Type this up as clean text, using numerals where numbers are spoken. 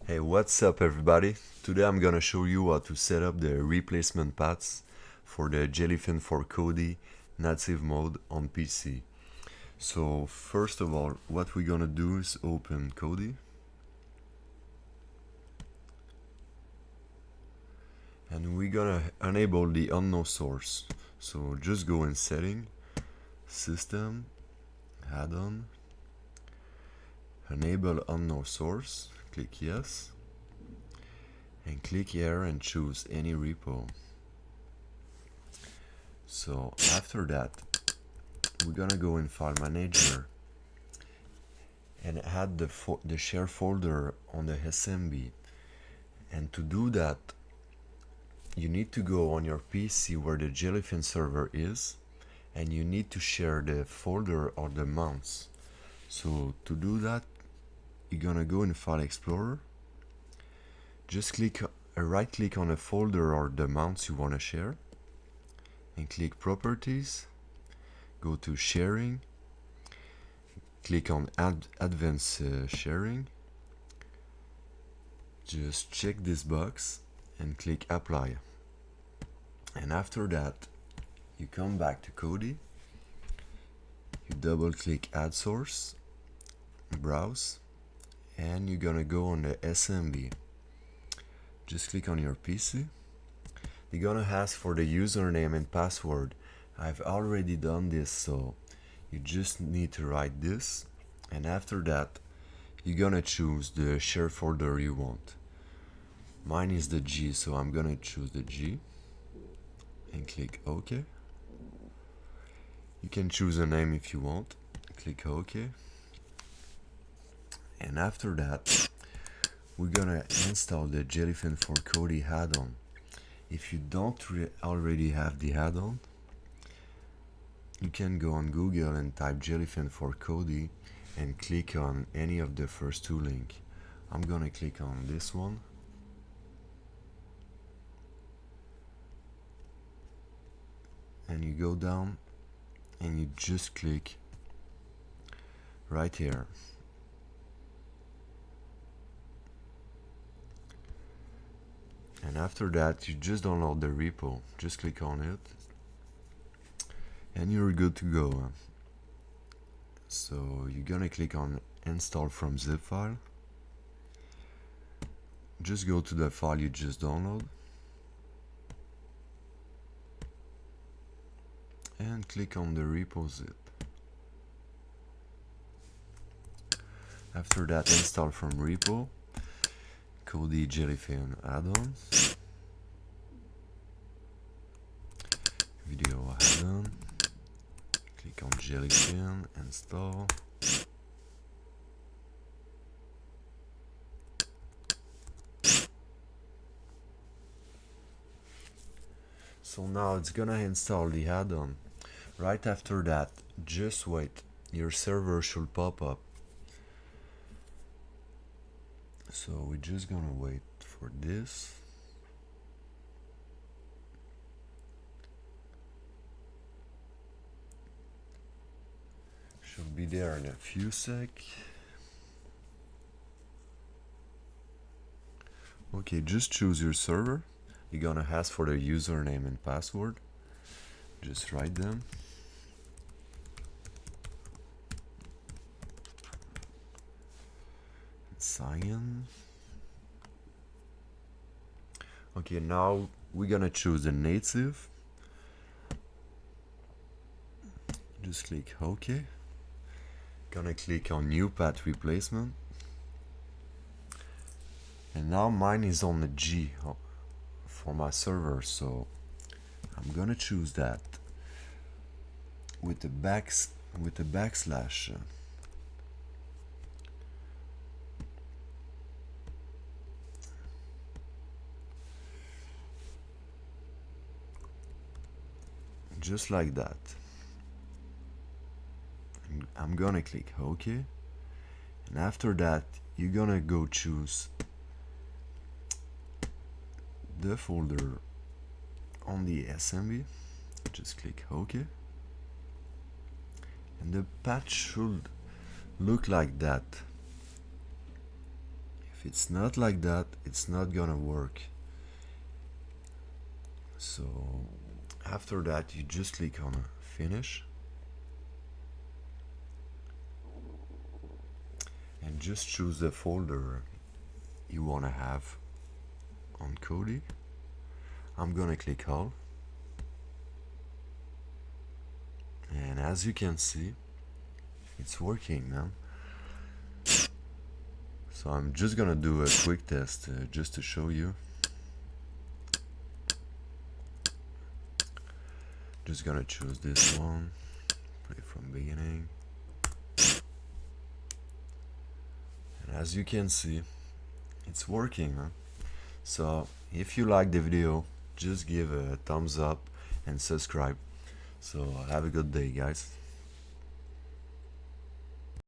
Hey, what's up everybody? Today I'm gonna show you how to set up the replacement paths for the Jellyfin for Kodi native mode on PC. So first of all, what we're gonna do is open Kodi and we're gonna enable the unknown source. So just go in setting, system, add-on, enable unknown source, click yes, and click here and choose any repo. So after that, we're gonna go in File Manager and add the share folder on the SMB. And to do that, you need to go on your PC where the Jellyfin server is, and you need to share the folder or the mounts. So to do that, you're gonna go in File Explorer, just right click on a folder or the mounts you want to share, and click Properties, go to Sharing, click on Advanced Sharing, just check this box and click Apply. And after that, you come back to Kodi, you double click Add Source, Browse, and you're gonna go on the SMB. Just click on your PC. You're gonna ask for the username and password. I've already done this, so you just need to write this, and after that you're gonna choose the share folder you want. Mine is the G, so I'm gonna choose the G and click OK. You can choose a name if you want, click OK, and after that we're gonna install the Jellyfin for Kodi add-on. If you don't already have the add-on, you can go on Google and type Jellyfin for Kodi and click on any of the first two links. I'm gonna click on this one. And you go down and you just click right here. And after that, you just download the repo. Just click on it and you're good to go. So you're gonna click on install from zip file. Just go to the file you just download and click on the repo zip. After that, install from repo Kodi Jellyfin add-ons, video add-on, click on Jellyfin, install. So now it's gonna install the add-on. Right after that, just wait, your server should pop up. So we're just gonna wait for this. Should be there in a few sec. Okay, just choose your server. You're gonna ask for the username and password. Just write them. Sign in. Okay, now we're gonna choose the native. Just click OK. Gonna click on new path replacement. And now mine is on the G for my server, so I'm gonna choose that with the backslash. Just like that. And I'm gonna click OK, and after that you're gonna go choose the folder on the SMB. Just click OK, and the patch should look like that. If it's not like that, it's not gonna work. So after that, you just click on finish and just choose the folder you want to have on Kodi. I'm gonna click all, and as you can see, it's working, man. So I'm just gonna do a quick test just to show you. Just gonna choose this one, play from beginning, and as you can see, it's working, huh? So if you like the video, just give a thumbs up and subscribe. So have a good day, guys.